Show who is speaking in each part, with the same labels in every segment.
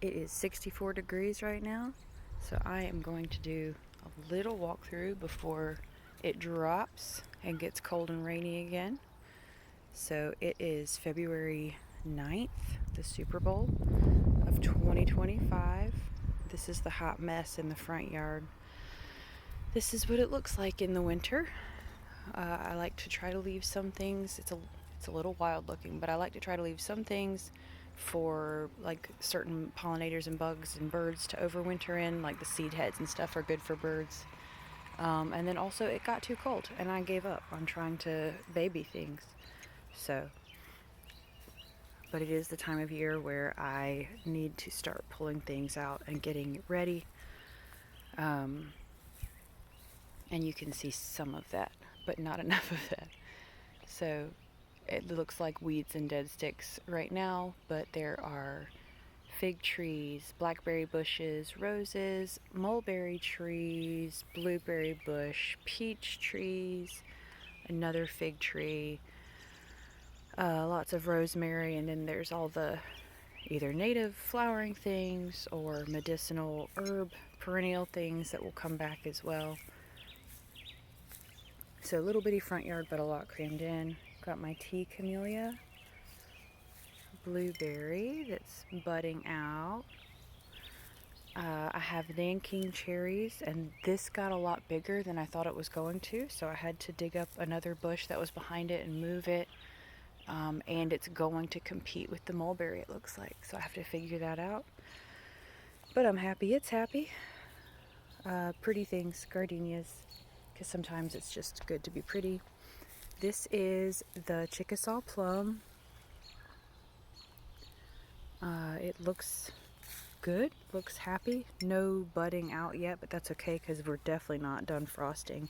Speaker 1: It is 64 degrees right now, so I am going to do a little walkthrough before it drops and gets cold and rainy again. So it is February 9th, the Super Bowl of 2025. This is the hot mess in the front yard. This is what it looks like in the winter. I like to try to leave some things. It's a little wild looking, but I like to try to leave some things for like certain pollinators and bugs and birds to overwinter in, like the seed heads and stuff are good for birds. And then also it got too cold and I gave up on trying to baby things. So, but it is the time of year where I need to start pulling things out and getting ready. And you can see some of that, but not enough of that. So it looks like weeds and dead sticks right now, but there are fig trees, blackberry bushes, roses, mulberry trees, blueberry bush, peach trees, another fig tree, lots of rosemary, and then there's all the either native flowering things or medicinal herb perennial things that will come back as well. So a little bitty front yard, but a lot crammed in. Got my tea camellia, blueberry that's budding out. I have Nanking cherries, and this got a lot bigger than I thought it was going to, so I had to dig up another bush that was behind it and move it. And it's going to compete with the mulberry, it looks like, so I have to figure that out. But I'm happy it's happy. Pretty things, gardenias, because sometimes it's just good to be pretty. This is the Chickasaw plum. It looks good, looks happy. No budding out yet, but that's okay because we're definitely not done frosting.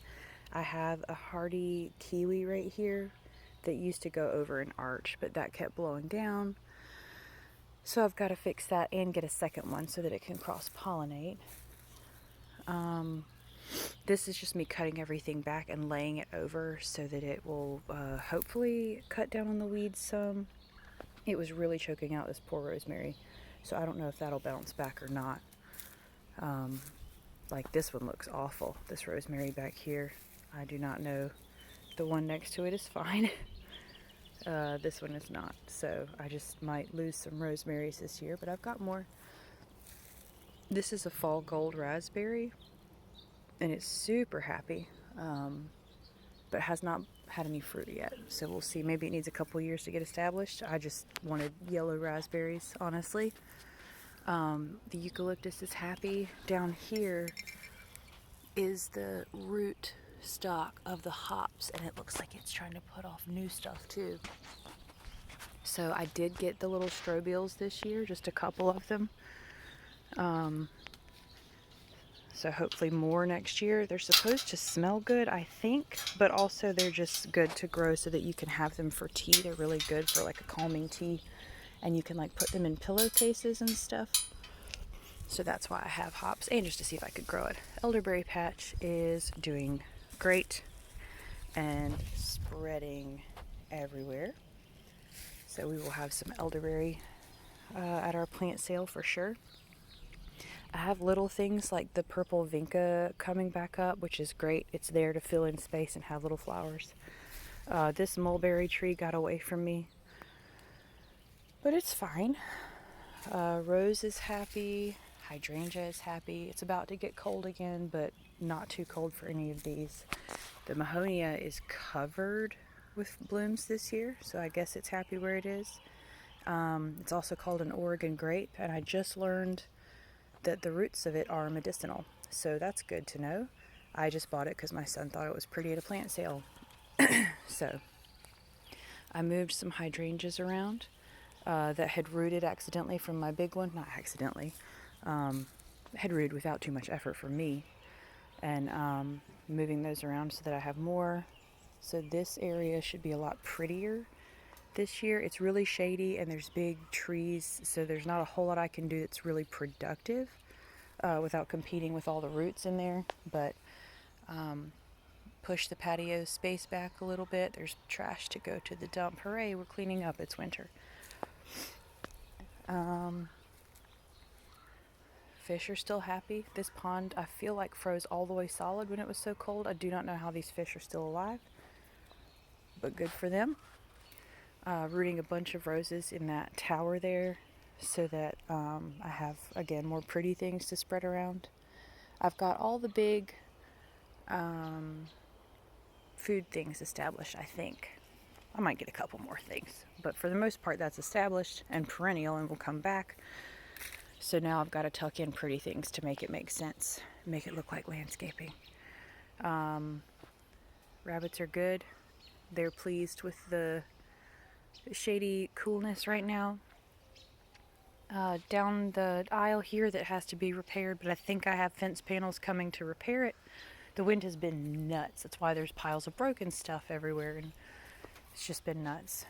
Speaker 1: I have a hardy kiwi right here that used to go over an arch, but that kept blowing down. So I've got to fix that and get a second one so that it can cross-pollinate. This is just me cutting everything back and laying it over so that it will hopefully cut down on the weeds some. It was really choking out this poor rosemary, so I don't know if that'll bounce back or not. Like this one looks awful, this rosemary back here. I do not know. The one next to it is fine. This one is not, so I just might lose some rosemaries this year, but I've got more. This is a fall gold raspberry, and it's super happy, but has not had any fruit yet, so we'll see. Maybe it needs a couple years to get established. I just wanted yellow raspberries, honestly. The eucalyptus is happy. Down here is the root stock of the hops, and it looks like it's trying to put off new stuff too. So I did get the little strobiles this year, just a couple of them. So hopefully more next year. They're supposed to smell good, I think, but also they're just good to grow so that you can have them for tea. They're really good for like a calming tea, and you can like put them in pillowcases and stuff. So that's why I have hops, and just to see if I could grow it. Elderberry patch is doing great and spreading everywhere. So we will have some elderberry at our plant sale for sure. I have little things like the purple vinca coming back up, which is great. It's there to fill in space and have little flowers. This mulberry tree got away from me, but it's fine. Rose is happy. Hydrangea is happy. It's about to get cold again, but not too cold for any of these. The Mahonia is covered with blooms this year, so I guess it's happy where it is. It's also called an Oregon grape, and I just learned that the roots of it are medicinal, so that's good to know. I just bought it because my son thought it was pretty at a plant sale. So I moved some hydrangeas around that had rooted accidentally from my big one. Not accidentally, had rooted without too much effort from me, and moving those around so that I have more. So this area should be a lot prettier this year. It's really shady and there's big trees, so there's not a whole lot I can do that's really productive without competing with all the roots in there. But push the patio space back a little bit. There's trash to go to the dump. Hooray, we're cleaning up. It's winter. fish are still happy. This pond, I feel like, froze all the way solid when it was so cold. I do not know how these fish are still alive, but good for them. Rooting a bunch of roses in that tower there so that I have, again, more pretty things to spread around. I've got all the big food things established, I think. I might get a couple more things, but for the most part that's established and perennial and will come back. So now I've got to tuck in pretty things to make it make sense, make it look like landscaping. Rabbits are good. They're pleased with the shady coolness right now. Down the aisle here that has to be repaired, but I think I have fence panels coming to repair it. The wind has been nuts. That's why there's piles of broken stuff everywhere, and it's just been nuts.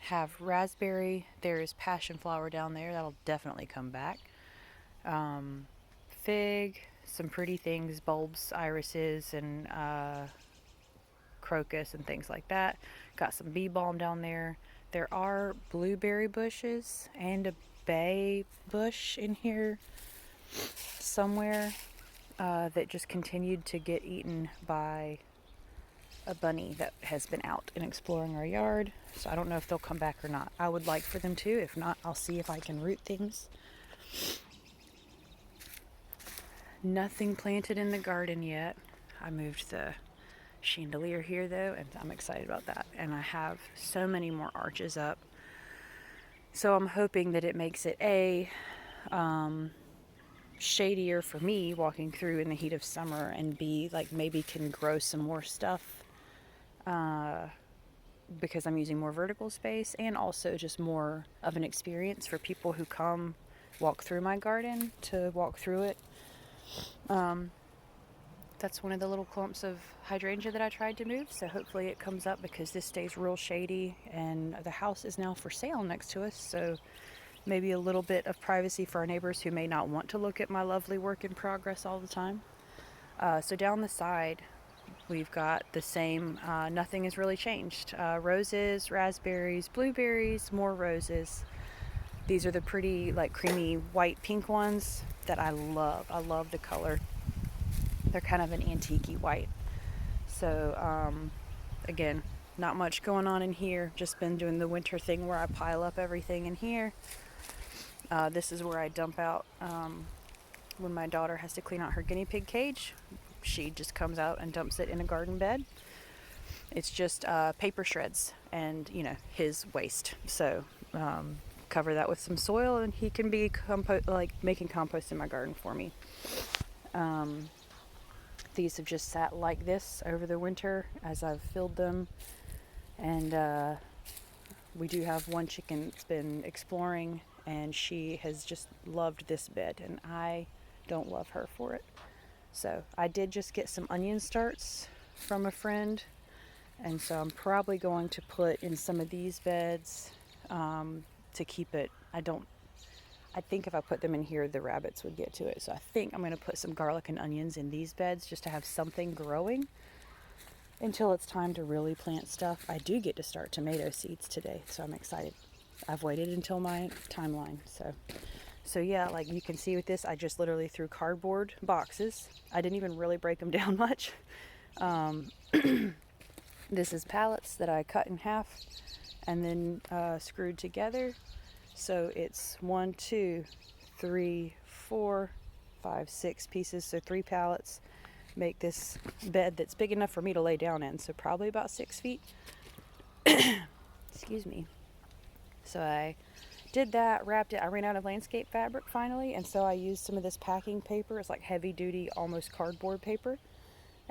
Speaker 1: Have raspberry. There is passion flower down there. That'll definitely come back. Fig, some pretty things, bulbs, irises, and crocus and things like that. Got some bee balm down there. There are blueberry bushes and a bay bush in here somewhere that just continued to get eaten by a bunny that has been out and exploring our yard. So I don't know if they'll come back or not. I would like for them to. If not, I'll see if I can root things. Nothing planted in the garden yet. I moved the chandelier here though, and I'm excited about that. And I have so many more arches up. So I'm hoping that it makes it shadier for me walking through in the heat of summer, and B, like maybe can grow some more stuff because I'm using more vertical space, and also just more of an experience for people who come walk through my garden to walk through it. That's one of the little clumps of hydrangea that I tried to move, so hopefully it comes up because this stays real shady, and the house is now for sale next to us, so maybe a little bit of privacy for our neighbors who may not want to look at my lovely work in progress all the time. So down the side, we've got the same, nothing has really changed. Roses, raspberries, blueberries, more roses. These are the pretty, like, creamy white pink ones that I love. I love the color. They're kind of an antique-y white. So, again, not much going on in here. Just been doing the winter thing where I pile up everything in here. This is where I dump out when my daughter has to clean out her guinea pig cage. She just comes out and dumps it in a garden bed. It's just paper shreds and, his waste. So cover that with some soil, and he can be making compost in my garden for me. These have just sat like this over the winter as I've filled them. And we do have one chicken that's been exploring, and she has just loved this bed, and I don't love her for it. So I did just get some onion starts from a friend, and so I'm probably going to put in some of these beds to keep it. I think if I put them in here, the rabbits would get to it. So I think I'm going to put some garlic and onions in these beds just to have something growing until it's time to really plant stuff. I do get to start tomato seeds today, so I'm excited. I've waited until my timeline. So yeah, like you can see with this, I just literally threw cardboard boxes. I didn't even really break them down much. This is pallets that I cut in half and then screwed together. So it's 1, 2, 3, 4, 5, 6 pieces. So 3 pallets make this bed that's big enough for me to lay down in. So probably about 6 feet. Excuse me. So I did that, wrapped it. I ran out of landscape fabric finally, and so I used some of this packing paper. It's like heavy duty, almost cardboard paper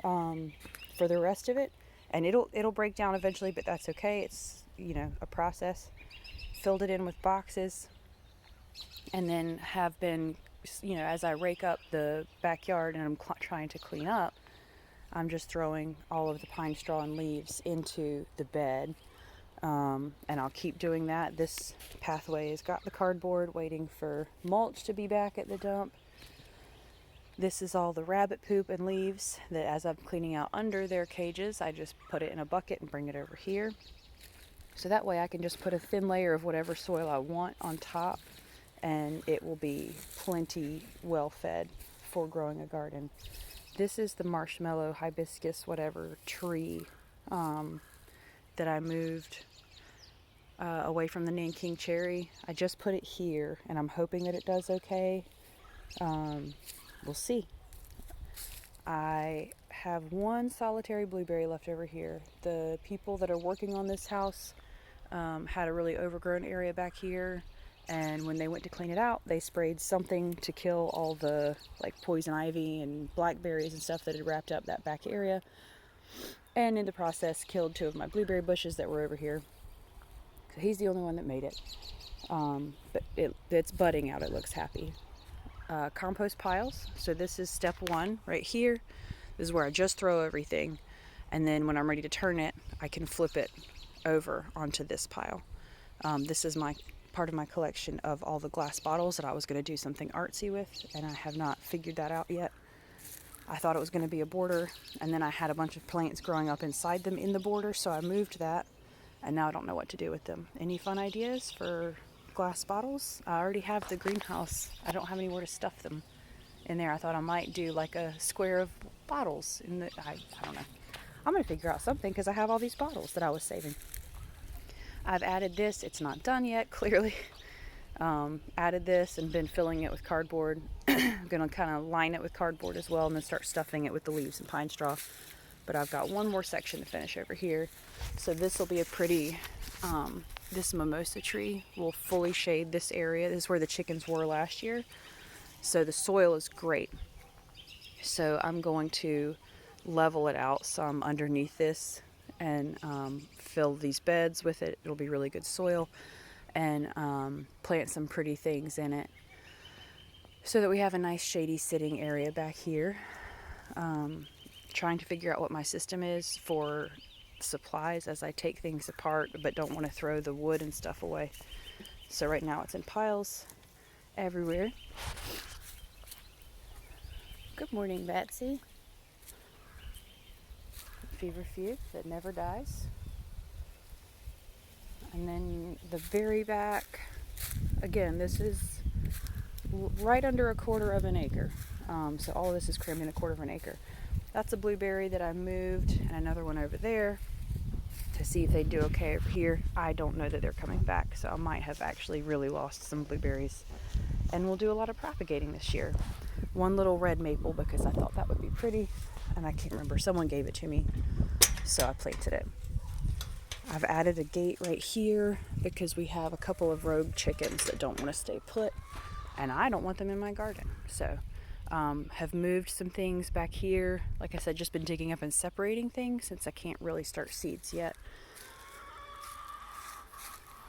Speaker 1: for the rest of it. And it'll break down eventually, but that's okay. It's, a process. Filled it in with boxes, and then have been, as I rake up the backyard and I'm trying to clean up, I'm just throwing all of the pine straw and leaves into the bed. And I'll keep doing that. This pathway has got the cardboard waiting for mulch to be back at the dump. This is all the rabbit poop and leaves that as I'm cleaning out under their cages, I just put it in a bucket and bring it over here. So that way I can just put a thin layer of whatever soil I want on top and it will be plenty well fed for growing a garden. This is the marshmallow hibiscus whatever tree that I moved away from the Nanking cherry. I just put it here and I'm hoping that it does okay. We'll see. I have one solitary blueberry left over here. The people that are working on this house had a really overgrown area back here, and when they went to clean it out, they sprayed something to kill all the like poison ivy and blackberries and stuff that had wrapped up that back area, and in the process killed 2 of my blueberry bushes that were over here. So he's the only one that made it, but it's budding out. It looks happy. Compost piles. So this is step 1 right here. This is where I just throw everything, and then when I'm ready to turn it, I can flip it over onto this pile. This is my part of my collection of all the glass bottles that I was going to do something artsy with, and I have not figured that out yet. I thought it was going to be a border, and then I had a bunch of plants growing up inside them in the border, so I moved that, and now I don't know what to do with them. Any fun ideas for glass bottles? I already have the greenhouse. I don't have anywhere to stuff them in there. I thought I might do like a square of bottles in the I don't know. I'm gonna figure out something because I have all these bottles that I was saving. I've added this. It's not done yet, clearly. Added this and been filling it with cardboard. I'm gonna kind of line it with cardboard as well and then start stuffing it with the leaves and pine straw. But I've got one more section to finish over here. So this will be a pretty this mimosa tree will fully shade this area. This is where the chickens were last year. So the soil is great. So I'm going to level it out some underneath this and fill these beds with it. It'll be really good soil, and plant some pretty things in it so that we have a nice shady sitting area back here. Trying to figure out what my system is for supplies as I take things apart, but don't want to throw the wood and stuff away. So right now it's in piles everywhere. Good morning, Betsy. Feverfew that never dies. And then the very back, again, this is right under 1/4 of an acre. So all of this is crammed in 1/4 of an acre. That's a blueberry that I moved, and another one over there to see if they do okay over here. I don't know that they're coming back, so I might have actually really lost some blueberries. And we'll do a lot of propagating this year. One little red maple because I thought that would be pretty, and I can't remember. Someone gave it to me, so I planted it. I've added a gate right here because we have a couple of rogue chickens that don't want to stay put, and I don't want them in my garden. So have moved some things back here. Like I said, just been digging up and separating things since I can't really start seeds yet.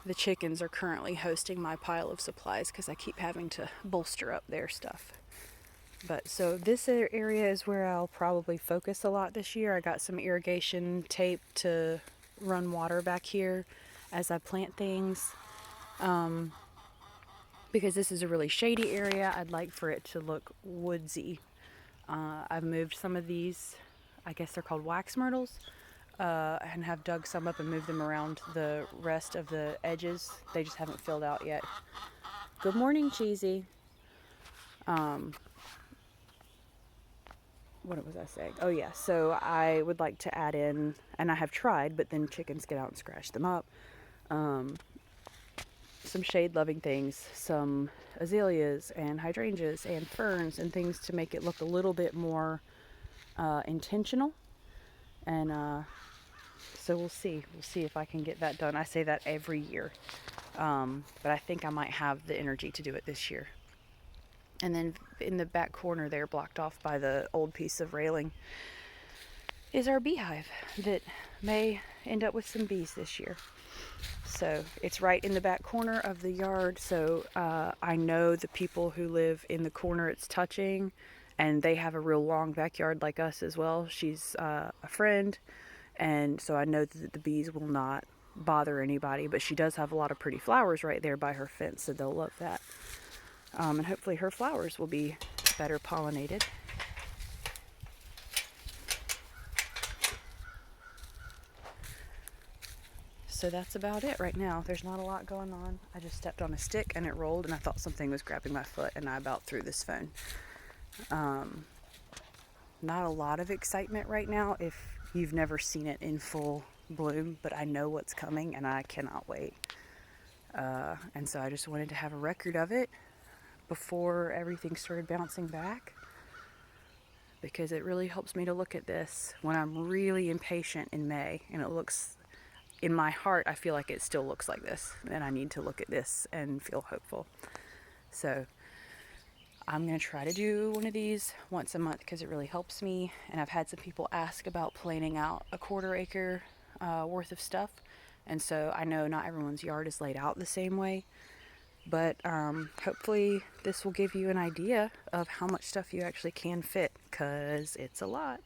Speaker 1: The chickens are currently hosting my pile of supplies because I keep having to bolster up their stuff. But so this area is where I'll probably focus a lot this year. I got some irrigation tape to run water back here as I plant things. Because this is a really shady area, I'd like for it to look woodsy. I've moved some of these, I guess they're called wax myrtles, and have dug some up and moved them around the rest of the edges. They just haven't filled out yet. Good morning, Cheesy. What was I saying? Oh yeah, so I would like to add in, and I have tried, but then chickens get out and scratch them up, some shade-loving things, some azaleas and hydrangeas and ferns and things to make it look a little bit more intentional. And so we'll see if I can get that done. I say that every year, but I think I might have the energy to do it this year. And then in the back corner there, blocked off by the old piece of railing, is our beehive that may end up with some bees this year. So it's right in the back corner of the yard. So I know the people who live in the corner it's touching, and they have a real long backyard like us as well. She's a friend, and so I know that the bees will not bother anybody, but she does have a lot of pretty flowers right there by her fence, so they'll love that. And hopefully her flowers will be better pollinated. So So that's about it right now. There's not a lot going on. I just stepped on a stick and it rolled, and I thought something was grabbing my foot, and I about threw this phone. Not a lot of excitement right now if you've never seen it in full bloom, but I know what's coming and I cannot wait. And so I just wanted to have a record of it before everything started bouncing back, because it really helps me to look at this when I'm really impatient in May and it looks, in my heart, I feel like it still looks like this, and I need to look at this and feel hopeful. So I'm going to try to do one of these once a month because it really helps me. And I've had some people ask about planning out a 1/4 acre worth of stuff. And so I know not everyone's yard is laid out the same way. But hopefully this will give you an idea of how much stuff you actually can fit, because it's a lot.